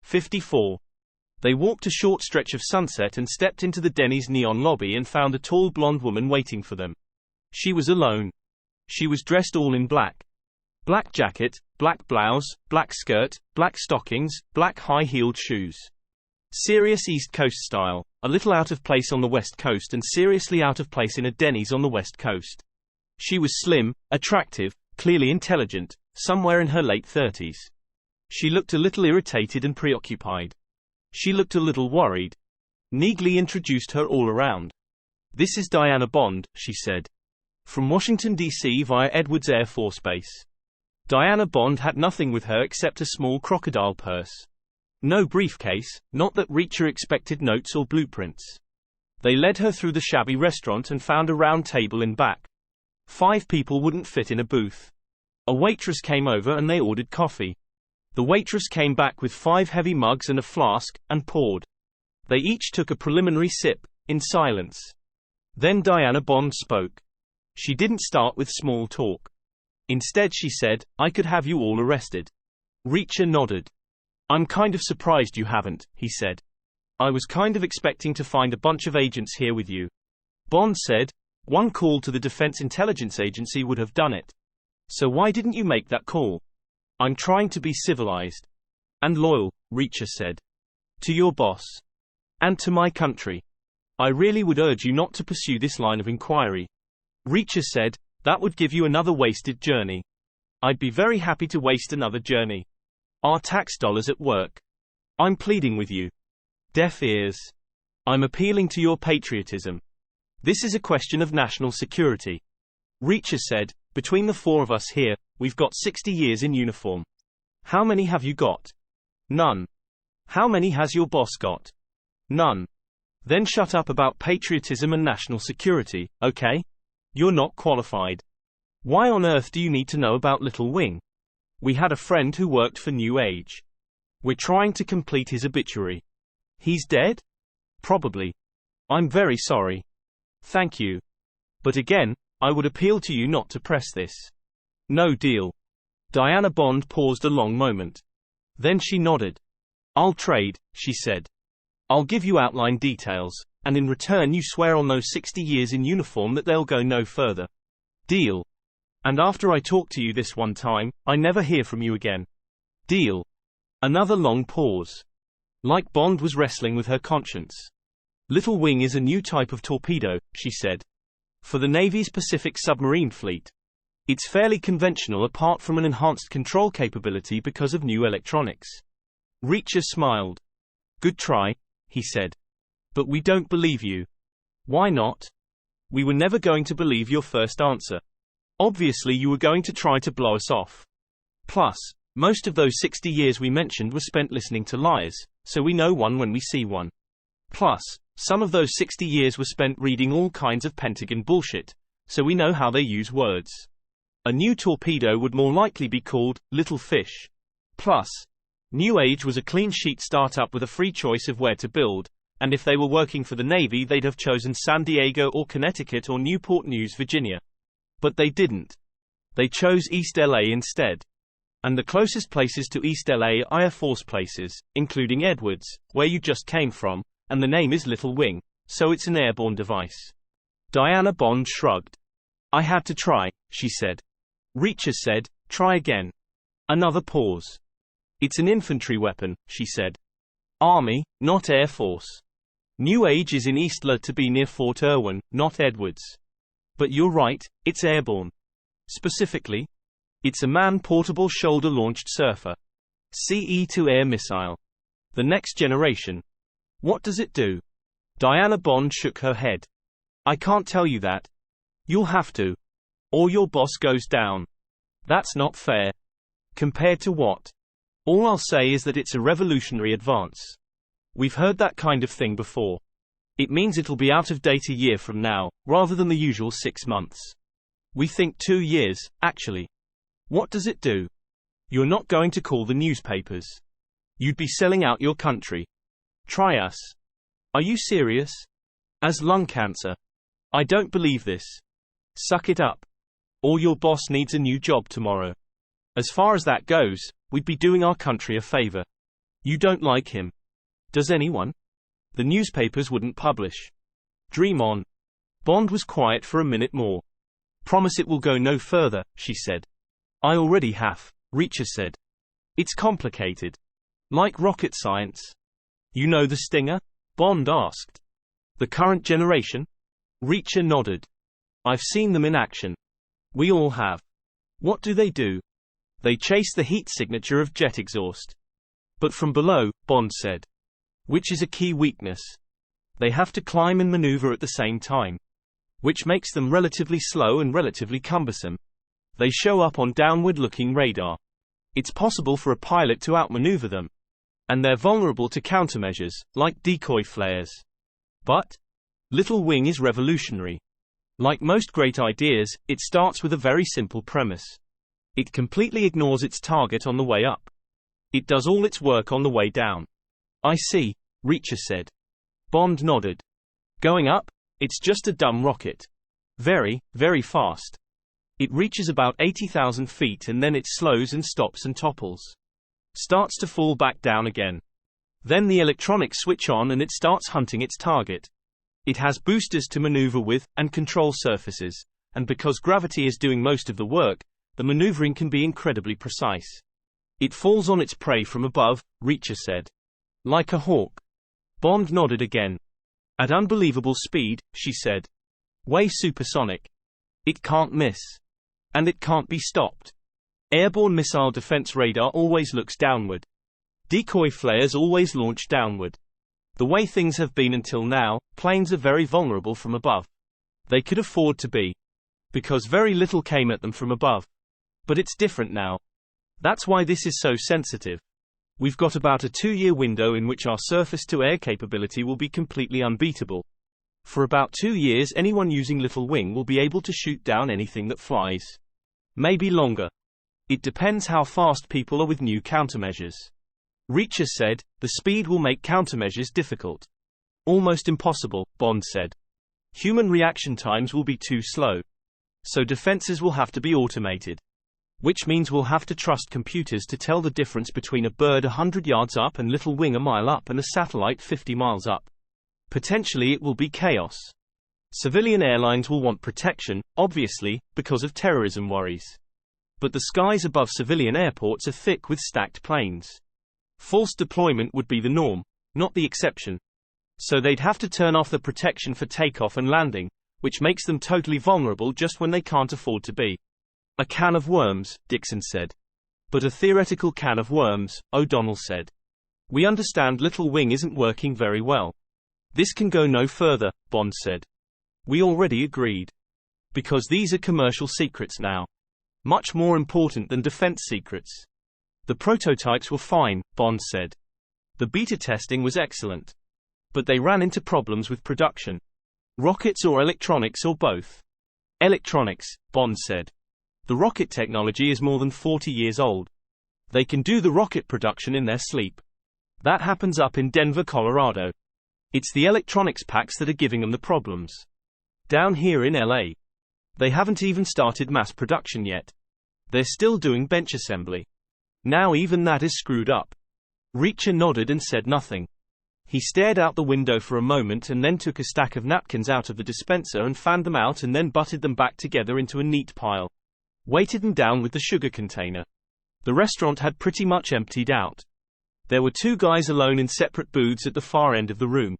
54. They walked a short stretch of sunset and stepped into the Denny's neon lobby and found a tall blonde woman waiting for them. She was alone. She was dressed all in black. Black jacket, black blouse, black skirt, black stockings, black high-heeled shoes. Serious East Coast style, a little out of place on the West Coast and seriously out of place in a Denny's on the West Coast. She was slim, attractive, clearly intelligent, somewhere in her late 30s. She looked a little irritated and preoccupied. She looked a little worried. Neagley introduced her all around. "This is Diana Bond," she said. "From Washington, D.C. via Edwards Air Force Base." Diana Bond had nothing with her except a small crocodile purse. No briefcase, not that Reacher expected notes or blueprints. They led her through the shabby restaurant and found a round table in back. 5 people wouldn't fit in a booth. A waitress came over and they ordered coffee. The waitress came back with 5 heavy mugs and a flask, and poured. They each took a preliminary sip, in silence. Then Diana Bond spoke. She didn't start with small talk. Instead she said, "I could have you all arrested." Reacher nodded. "I'm kind of surprised you haven't," he said. "I was kind of expecting to find a bunch of agents here with you." Bond said, "One call to the Defense Intelligence Agency would have done it. So why didn't you make that call?" "I'm trying to be civilized. And loyal," Reacher said. "To your boss. And to my country. I really would urge you not to pursue this line of inquiry." Reacher said, "That would give you another wasted journey." "I'd be very happy to waste another journey. Our tax dollars at work. I'm pleading with you." Deaf ears. "I'm appealing to your patriotism. This is a question of national security." Reacher said, "Between the 4 of us here, we've got 60 years in uniform. How many have you got?" "None." "How many has your boss got?" "None." "Then shut up about patriotism and national security, okay? You're not qualified. Why on earth do you need to know about Little Wing?" "We had a friend who worked for New Age. We're trying to complete his obituary." "He's dead?" "Probably." "I'm very sorry." "Thank you. But again, I would appeal to you not to press this." "No deal." Diana Bond paused a long moment. Then she nodded. "I'll trade," she said. "I'll give you outline details, and in return you swear on those 60 years in uniform that they'll go no further. Deal. And after I talk to you this one time, I never hear from you again. Deal." Another long pause. Like Bond was wrestling with her conscience. "Little Wing is a new type of torpedo," she said. "For the Navy's Pacific submarine fleet. It's fairly conventional apart from an enhanced control capability because of new electronics." Reacher smiled. "Good try," he said. "But we don't believe you." "Why not?" "We were never going to believe your first answer. Obviously you were going to try to blow us off. Plus, most of those 60 years we mentioned were spent listening to liars, so we know one when we see one. Plus, some of those 60 years were spent reading all kinds of Pentagon bullshit, so we know how they use words. A new torpedo would more likely be called Little Fish. Plus, New Age was a clean sheet startup with a free choice of where to build, and if they were working for the Navy they'd have chosen San Diego or Connecticut or Newport News, Virginia. But they didn't. They chose East LA instead. And the closest places to East LA are Air Force places, including Edwards, where you just came from, and the name is Little Wing, so it's an airborne device." Diana Bond shrugged. "I had to try," she said. Reacher said, "Try again." Another pause. "It's an infantry weapon," she said. "Army, not Air Force. New Age is in East LA to be near Fort Irwin, not Edwards. But you're right, it's airborne. Specifically, it's a man-portable shoulder-launched surfer. CE-2 air missile. The next generation. What does it do?" Diana Bond shook her head. "I can't tell you that. You'll have to. Or your boss goes down." "That's not fair." "Compared to what?" "All I'll say is that it's a revolutionary advance. We've heard that kind of thing before. It means it'll be out of date a year from now, rather than the usual 6 months. We think 2 years, actually." "What does it do?" "You're not going to call the newspapers. You'd be selling out your country. Try us." "Are you serious?" "As lung cancer." "I don't believe this." "Suck it up. Or your boss needs a new job tomorrow. As far as that goes, we'd be doing our country a favor. You don't like him. Does anyone? The newspapers wouldn't publish. Dream on. Bond was quiet for a minute more. Promise it will go no further, she said. I already have, Reacher said. It's complicated. Like rocket science. You know the Stinger? Bond asked. The current generation? Reacher nodded. I've seen them in action. We all have. What do? They chase the heat signature of jet exhaust. But from below, Bond said. Which is a key weakness. They have to climb and maneuver at the same time. Which makes them relatively slow and relatively cumbersome. They show up on downward-looking radar. It's possible for a pilot to outmaneuver them. And they're vulnerable to countermeasures, like decoy flares. But Little Wing is revolutionary. Like most great ideas, it starts with a very simple premise. It completely ignores its target on the way up. It does all its work on the way down. I see, Reacher said. Bond nodded. Going up? It's just a dumb rocket. Very, very fast. It reaches about 80,000 feet and then it slows and stops and topples. Starts to fall back down again. Then the electronics switch on and it starts hunting its target. It has boosters to maneuver with, and control surfaces, and because gravity is doing most of the work, the maneuvering can be incredibly precise. It falls on its prey from above, Reacher said. Like a hawk. Bond nodded again. At unbelievable speed, she said. Way supersonic. It can't miss. And it can't be stopped. Airborne missile defense radar always looks downward. Decoy flares always launch downward. The way things have been until now, planes are very vulnerable from above. They could afford to be. Because very little came at them from above. But it's different now. That's why this is so sensitive. We've got about a 2-year window in which our surface-to-air capability will be completely unbeatable. For about 2 years anyone using Little Wing will be able to shoot down anything that flies. Maybe longer. It depends how fast people are with new countermeasures. Reacher said, the speed will make countermeasures difficult. Almost impossible, Bond said. Human reaction times will be too slow. So defenses will have to be automated. Which means we'll have to trust computers to tell the difference between a bird 100 yards up and Little Wing a mile up and a satellite 50 miles up. Potentially it will be chaos. Civilian airlines will want protection, obviously, because of terrorism worries. But the skies above civilian airports are thick with stacked planes. False deployment would be the norm, not the exception. So they'd have to turn off the protection for takeoff and landing, which makes them totally vulnerable just when they can't afford to be. A can of worms, Dixon said. But a theoretical can of worms, O'Donnell said. We understand Little Wing isn't working very well. This can go no further, Bond said. We already agreed. Because these are commercial secrets now. Much more important than defense secrets. The prototypes were fine, Bond said. The beta testing was excellent. But they ran into problems with production. Rockets or electronics or both? Electronics, Bond said. The rocket technology is more than 40 years old. They can do the rocket production in their sleep. That happens up in Denver, Colorado. It's the electronics packs that are giving them the problems. Down here in LA. They haven't even started mass production yet. They're still doing bench assembly. Now even that is screwed up. Reacher nodded and said nothing. He stared out the window for a moment and then took a stack of napkins out of the dispenser and fanned them out and then butted them back together into a neat pile. Weighted them down with the sugar container. The restaurant had pretty much emptied out. There were 2 guys alone in separate booths at the far end of the room.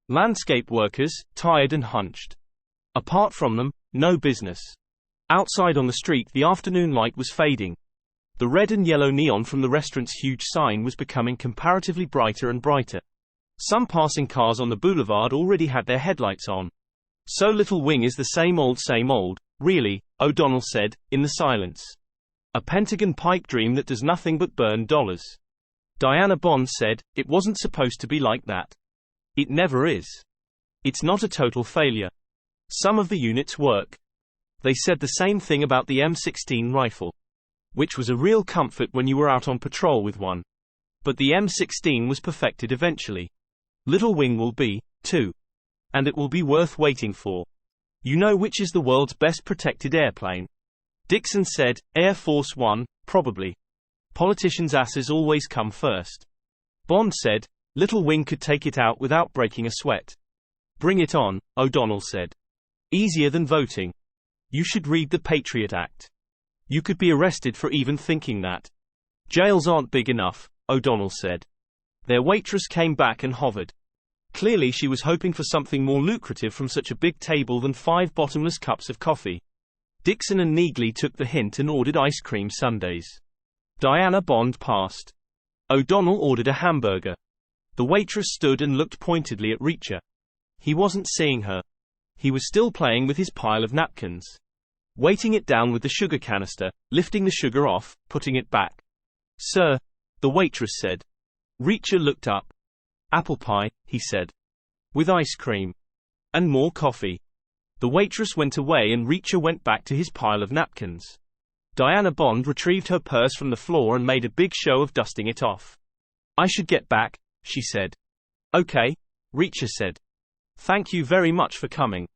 Landscape workers, tired and hunched. Apart from them, no business. Outside on the street the afternoon light was fading. The red and yellow neon from the restaurant's huge sign was becoming comparatively brighter and brighter. Some passing cars on the boulevard already had their headlights on. So Little Wing is the same old, really, O'Donnell said, in the silence. A Pentagon pipe dream that does nothing but burn dollars. Diana Bond said, it wasn't supposed to be like that. It never is. It's not a total failure. Some of the units work. They said the same thing about the M16 rifle. Which was a real comfort when you were out on patrol with one. But the M16 was perfected eventually. Little Wing will be, too. And it will be worth waiting for. You know which is the world's best protected airplane? Dixon said, Air Force One, probably. Politicians' asses always come first. Bond said. Little Wing could take it out without breaking a sweat. Bring it on, O'Donnell said. Easier than voting. You should read the Patriot Act. You could be arrested for even thinking that. Jails aren't big enough, O'Donnell said. Their waitress came back and hovered. Clearly she was hoping for something more lucrative from such a big table than 5 bottomless cups of coffee. Dixon and Neagley took the hint and ordered ice cream sundaes. Diana Bond passed. O'Donnell ordered a hamburger. The waitress stood and looked pointedly at Reacher. He wasn't seeing her. He was still playing with his pile of napkins. Weighting it down with the sugar canister, lifting the sugar off, putting it back. Sir, the waitress said. Reacher looked up. Apple pie, he said. With ice cream. And more coffee. The waitress went away and Reacher went back to his pile of napkins. Diana Bond retrieved her purse from the floor and made a big show of dusting it off. I should get back, she said. Okay, Reacher said. Thank you very much for coming.